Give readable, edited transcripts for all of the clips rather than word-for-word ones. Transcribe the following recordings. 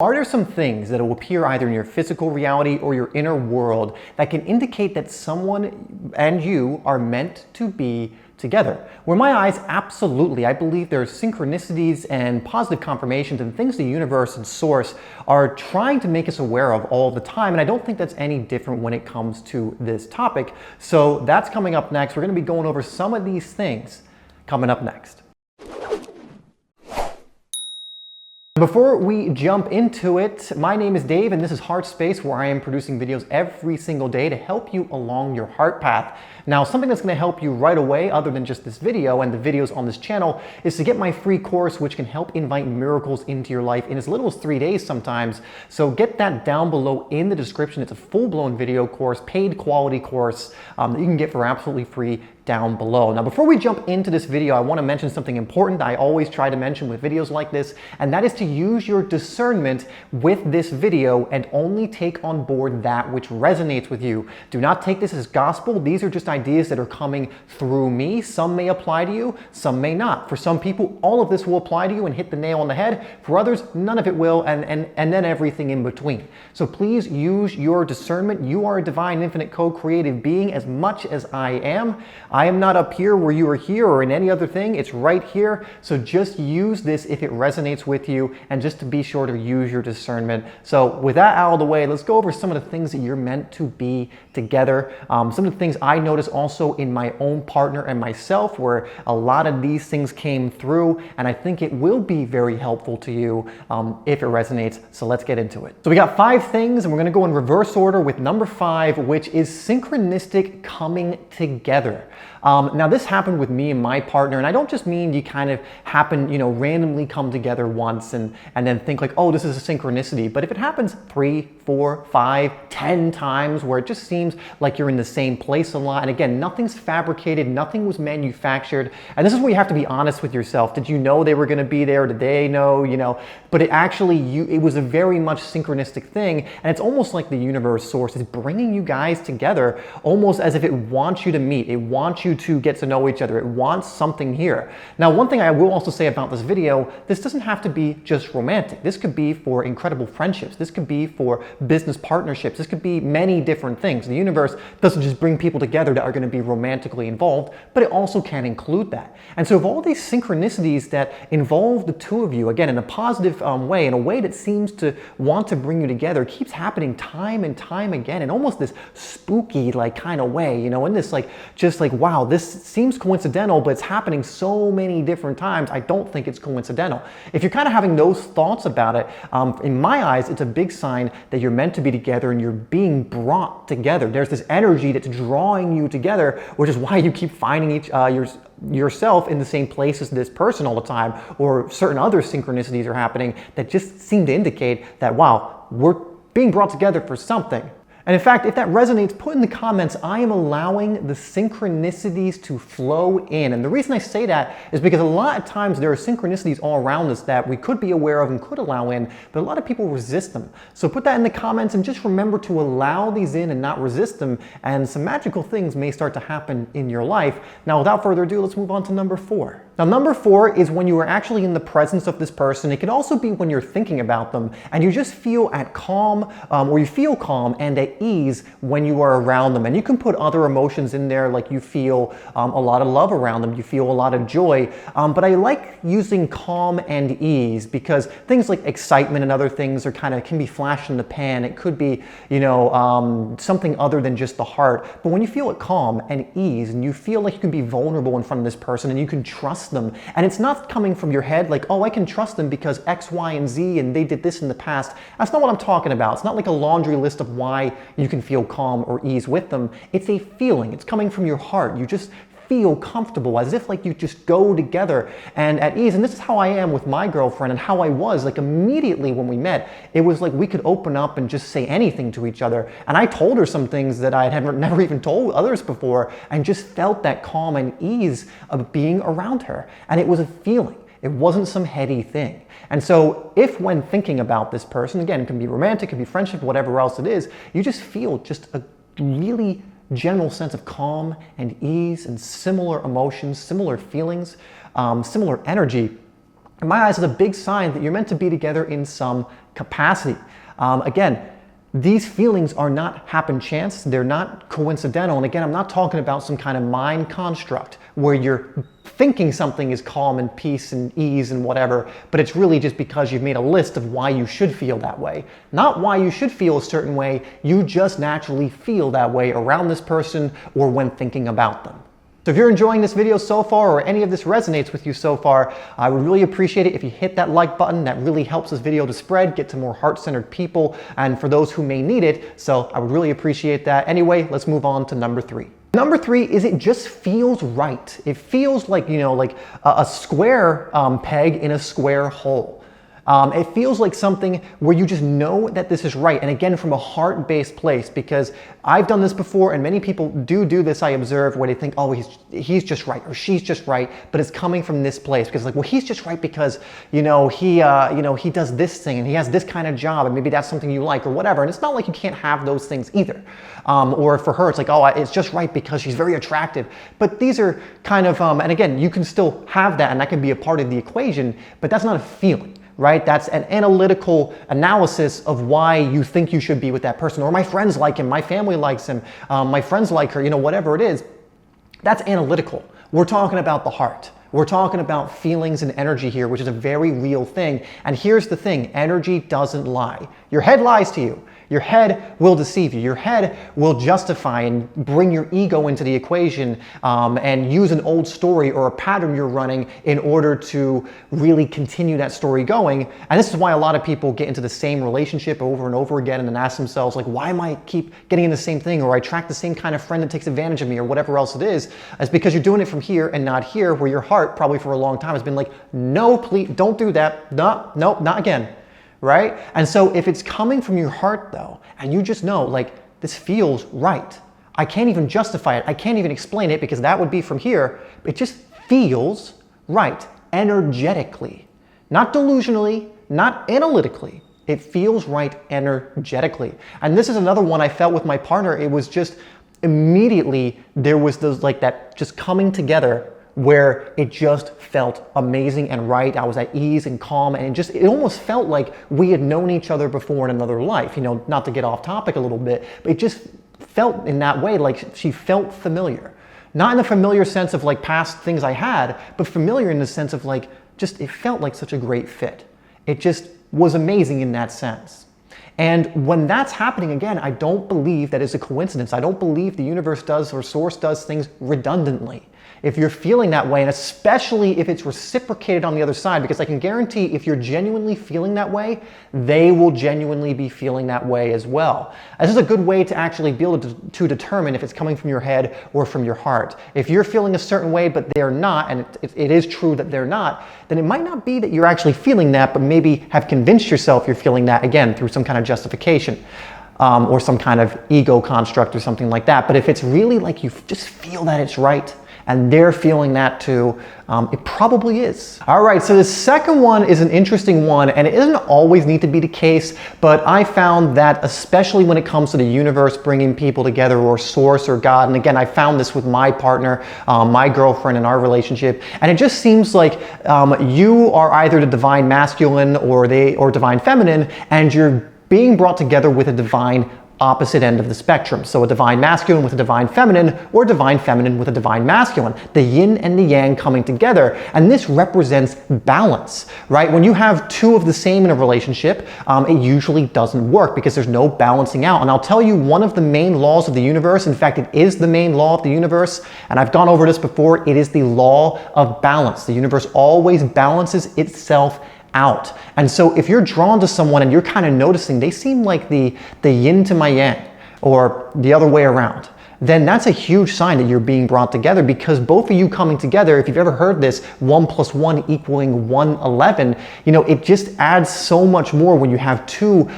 Are there some things that will appear either in your physical reality or your inner world that can indicate that someone and you are meant to be together? With my eyes, absolutely. I believe there are synchronicities and positive confirmations and things the universe and source are trying to make us aware of all the time. And I don't think that's any different when it comes to this topic. So that's coming up next. We're going to be going over some of these things coming up next. Before we jump into it, my name is Dave and this is HeartSpace, where I am producing videos every single day to help you along your heart path. Now, something that's going to help you right away, other than just this video and the videos on this channel, is to get my free course, which can help invite miracles into your life in as little as 3 days sometimes. So get that down below in the description. It's a full-blown video course, paid quality course that you can get for absolutely free down below. Now, before we jump into this video, I want to mention something important that I always try to mention with videos like this, and that is to use your discernment with this video and only take on board that which resonates with you. Do not take this as gospel. These are just ideas that are coming through me. Some may apply to you, some may not. For some people, all of this will apply to you and hit the nail on the head. For others, none of it will, and then everything in between. So please use your discernment. You are a divine, infinite, co-creative being as much as I am. I am not up here where you are here or in any other thing. It's right here. So just use this if it resonates with you, and just to be sure to use your discernment. So with that out of the way, let's go over some of the things that you're meant to be together. Some of the things I noticed also in my own partner and myself, where a lot of these things came through, and I think it will be very helpful to you if it resonates. So let's get into it. So we got 5 things, and we're going to go in reverse order with number 5, which is synchronistic coming together. Now this happened with me and my partner, and I don't just mean you kind of happen, randomly come together once and then think like, oh, this is a synchronicity. But if it happens 3, 4, 5, 10 times where it just seems like you're in the same place a lot, and again, nothing's fabricated, nothing was manufactured, and this is where you have to be honest with yourself. Did you know they were going to be there? Did they know? But it was a very much synchronistic thing, and it's almost like the universe source is bringing you guys together almost as if it wants you to meet. It wants you to get to know each other. It wants something here. Now, one thing I will also say about this video, this doesn't have to be just romantic. This could be for incredible friendships. This could be for business partnerships. This could be many different things. The universe doesn't just bring people together that are going to be romantically involved, but it also can include that. And so of all these synchronicities that involve the two of you, again, in a positive way, in a way that seems to want to bring you together, keeps happening time and time again in almost this spooky kind of way, in this just wow, this seems coincidental, but it's happening so many different times. I don't think it's coincidental. If you're kind of having those thoughts about it, in my eyes, it's a big sign that you're meant to be together and you're being brought together. There's this energy that's drawing you together, which is why you keep finding yourself in the same place as this person all the time, or certain other synchronicities are happening that just seem to indicate that, wow, we're being brought together for something. And in fact, if that resonates, put in the comments, I am allowing the synchronicities to flow in. And the reason I say that is because a lot of times there are synchronicities all around us that we could be aware of and could allow in, but a lot of people resist them. So put that in the comments and just remember to allow these in and not resist them, and some magical things may start to happen in your life. Now, without further ado, let's move on to number 4. Now, number 4 is when you are actually in the presence of this person. It can also be when you're thinking about them and you just feel at calm, or you feel calm and at ease when you are around them. And you can put other emotions in there, like you feel a lot of love around them, you feel a lot of joy. But I like using calm and ease because things like excitement and other things can be flash in the pan. It could be, something other than just the heart. But when you feel at calm and ease and you feel like you can be vulnerable in front of this person and you can trust them, and it's not coming from your head like, oh, I can trust them because X, Y, and Z and they did this in the past. That's not what I'm talking about. It's not like a laundry list of why you can feel calm or ease with them. It's a feeling. It's coming from your heart. You just feel comfortable, as if you just go together and at ease. And this is how I am with my girlfriend, and how I was immediately when we met. It was like we could open up and just say anything to each other. And I told her some things that I had never even told others before, and just felt that calm and ease of being around her. And it was a feeling. It wasn't some heady thing. And so if when thinking about this person, again, it can be romantic, it can be friendship, whatever else it is, you just feel just a really general sense of calm and ease and similar emotions, similar feelings, similar energy, in my eyes, is a big sign that you're meant to be together in some capacity. Again, these feelings are not happen chance, they're not coincidental. And again, I'm not talking about some kind of mind construct where you're thinking something is calm and peace and ease and whatever, but it's really just because you've made a list of why you should feel that way. Not why you should feel a certain way, you just naturally feel that way around this person or when thinking about them. So if you're enjoying this video so far, or any of this resonates with you so far, I would really appreciate it if you hit that like button. That really helps this video to spread, get to more heart-centered people, and for those who may need it. So I would really appreciate that. Anyway, let's move on to number 3. Number 3 is it just feels right. It feels like, like a square peg in a square hole. It feels like something where you just know that this is right. And again, from a heart-based place, because I've done this before and many people do this, I observe, where they think, oh, he's just right or she's just right, but it's coming from this place because like, well, he's just right because, he does this thing and he has this kind of job and maybe that's something you like or whatever. And it's not like you can't have those things either. Or for her, it's like, oh, it's just right because she's very attractive. But these are kind of, and again, you can still have that and that can be a part of the equation, but that's not a feeling. Right? That's an analytical analysis of why you think you should be with that person. Or my friends like him, my family likes him, my friends like her, whatever it is. That's analytical. We're talking about the heart. We're talking about feelings and energy here, which is a very real thing. And here's the thing, energy doesn't lie. Your head lies to you. Your head will deceive you. Your head will justify and bring your ego into the equation and use an old story or a pattern you're running in order to really continue that story going. And this is why a lot of people get into the same relationship over and over again and then ask themselves, like, why am I keep getting in the same thing? Or I attract the same kind of friend that takes advantage of me or whatever else it is. It's because you're doing it from here and not here, where your heart probably for a long time has been like, no, please don't do that. No, not again. Right? And so if it's coming from your heart though, and you just know like this feels right, I can't even justify it, I can't even explain it because that would be from here, it just feels right energetically, not delusionally, not analytically. It feels right energetically. And this is another one I felt with my partner. It was just immediately there was those like that just coming together where it just felt amazing and right. I was at ease and calm, and it almost felt like we had known each other before in another life, not to get off topic a little bit, but it just felt in that way like she felt familiar. Not in the familiar sense of like past things I had, but familiar in the sense of like, just it felt like such a great fit. It just was amazing in that sense. And when that's happening again, I don't believe that is a coincidence. I don't believe the universe does or source does things redundantly. If you're feeling that way, and especially if it's reciprocated on the other side, because I can guarantee if you're genuinely feeling that way, they will genuinely be feeling that way as well. This is a good way to actually be able to determine if it's coming from your head or from your heart. If you're feeling a certain way, but they're not, and it is true that they're not, then it might not be that you're actually feeling that, but maybe have convinced yourself you're feeling that, again, through some kind of justification. Or some kind of ego construct or something like that. But if it's really like you just feel that it's right, and they're feeling that too, it probably is. All right, so the second one is an interesting one, and it doesn't always need to be the case, but I found that especially when it comes to the universe bringing people together, or source or God, and again, I found this with my partner, my girlfriend in our relationship, and it just seems like you are either the divine masculine or divine feminine, and you're being brought together with a divine opposite end of the spectrum. So a divine masculine with a divine feminine, or divine feminine with a divine masculine. The yin and the yang coming together. And this represents balance, right? When you have two of the same in a relationship, it usually doesn't work because there's no balancing out. And I'll tell you one of the main laws of the universe, in fact, it is the main law of the universe, and I've gone over this before, it is the law of balance. The universe always balances itself out. And so if you're drawn to someone and you're kind of noticing they seem like the yin to my yang, or the other way around, then that's a huge sign that you're being brought together, because both of you coming together, if you've ever heard this, 1 + 1 = 111, it just adds so much more when you have two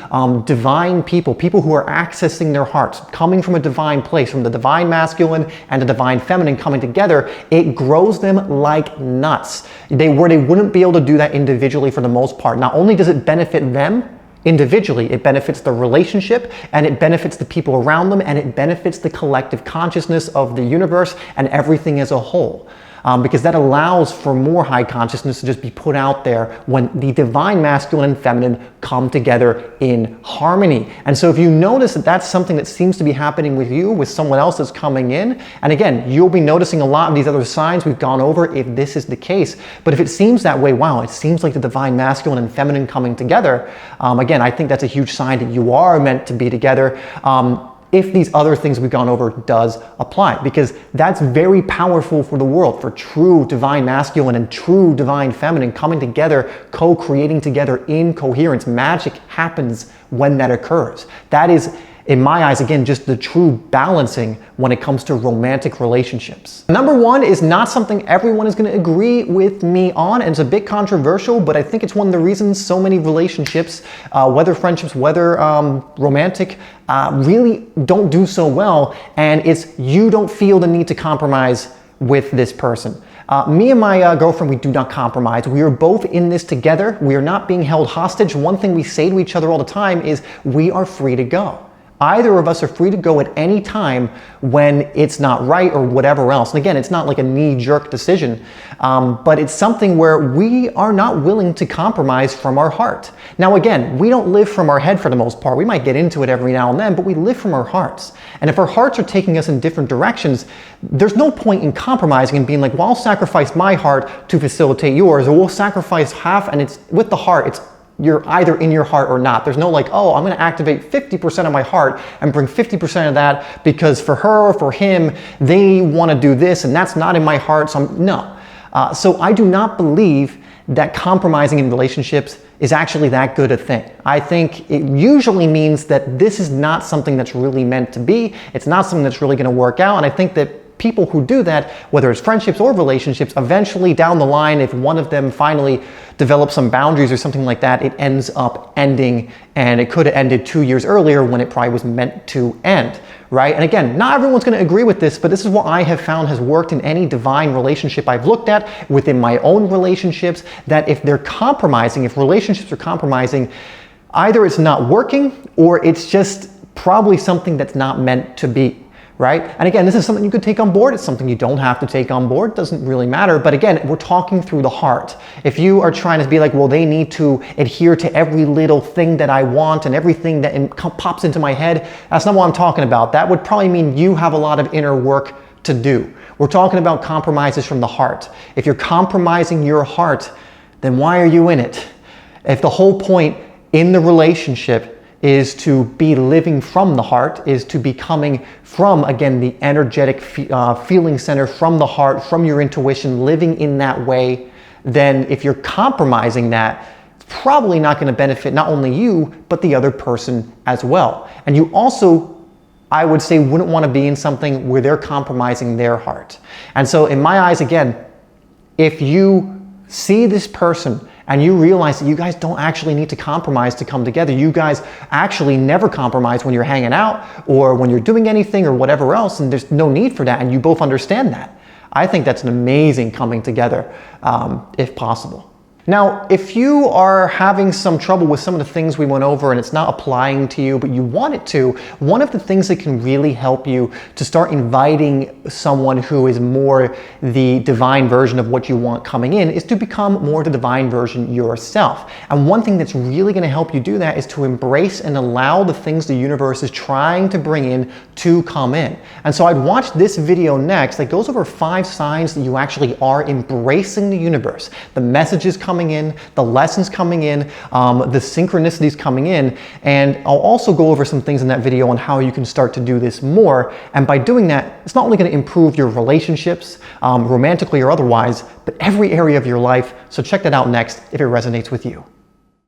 divine people who are accessing their hearts, coming from a divine place, from the divine masculine and the divine feminine coming together. It grows them like nuts. They wouldn't be able to do that individually for the most part. Not only does it benefit them individually, it benefits the relationship, and it benefits the people around them, and it benefits the collective consciousness of the universe and everything as a whole. because that allows for more high consciousness to just be put out there when the divine masculine and feminine come together in harmony. And so if you notice that that's something that seems to be happening with you, with someone else that's coming in, and again, you'll be noticing a lot of these other signs we've gone over if this is the case. But if it seems that way, wow, it seems like the divine masculine and feminine coming together, again, I think that's a huge sign that you are meant to be together. If these other things we've gone over does apply, because that's very powerful for the world, for true divine masculine and true divine feminine coming together, co-creating together in coherence. Magic happens when that occurs. That is, in my eyes, again, just the true balancing when it comes to romantic relationships. Number one is not something everyone is going to agree with me on, and it's a bit controversial, but I think it's one of the reasons so many relationships, whether friendships, whether romantic, really don't do so well, and it's you don't feel the need to compromise with this person. Me and my girlfriend, we do not compromise. We are both in this together. We are not being held hostage. One thing we say to each other all the time is we are free to go. Either of us are free to go at any time when it's not right or whatever else. And again, it's not like a knee-jerk decision, but it's something where we are not willing to compromise from our heart. Now again, we don't live from our head for the most part. We might get into it every now and then, but we live from our hearts. And if our hearts are taking us in different directions, there's no point in compromising and being like, well, I'll sacrifice my heart to facilitate yours, or we'll sacrifice half, and it's with the heart, you're either in your heart or not. There's no like, oh, I'm going to activate 50% of my heart and bring 50% of that because for her or for him, they want to do this and that's not in my heart. So no. So I do not believe that compromising in relationships is actually that good a thing. I think it usually means that this is not something that's really meant to be. It's not something that's really going to work out. And I think that people who do that, whether it's friendships or relationships, eventually down the line, if one of them finally develops some boundaries or something like that, it ends up ending, and it could have ended 2 years earlier when it probably was meant to end, right? And again, not everyone's going to agree with this, but this is what I have found has worked in any divine relationship I've looked at within my own relationships, that if they're compromising, if relationships are compromising, either it's not working or it's just probably something that's not meant to be. Right? And again, this is something you could take on board. It's something you don't have to take on board. It doesn't really matter. But again, we're talking through the heart. If you are trying to be like, well, they need to adhere to every little thing that I want and everything that pops into my head, that's not what I'm talking about. That would probably mean you have a lot of inner work to do. We're talking about compromises from the heart. If you're compromising your heart, then why are you in it? If the whole point in the relationship is to be living from the heart, is to be coming from, again, the energetic feeling center, from the heart, from your intuition, living in that way, then if you're compromising that, it's probably not going to benefit not only you, but the other person as well. And you also, I would say, wouldn't want to be in something where they're compromising their heart. And so in my eyes, again, if you see this person and you realize that you guys don't actually need to compromise to come together. You guys actually never compromise when you're hanging out or when you're doing anything or whatever else, and there's no need for that, and you both understand that. I think that's an amazing coming together, if possible. Now, if you are having some trouble with some of the things we went over and it's not applying to you, but you want it to, one of the things that can really help you to start inviting someone who is more the divine version of what you want coming in is to become more the divine version yourself. And one thing that's really going to help you do that is to embrace and allow the things the universe is trying to bring in to come in. And so I'd watch this video next that goes over 5 signs that you actually are embracing the universe. The messages coming in, the lessons coming in, the synchronicities coming in, and I'll also go over some things in that video on how you can start to do this more. And by doing that, it's not only going to improve your relationships, romantically or otherwise, but every area of your life. So check that out next if it resonates with you.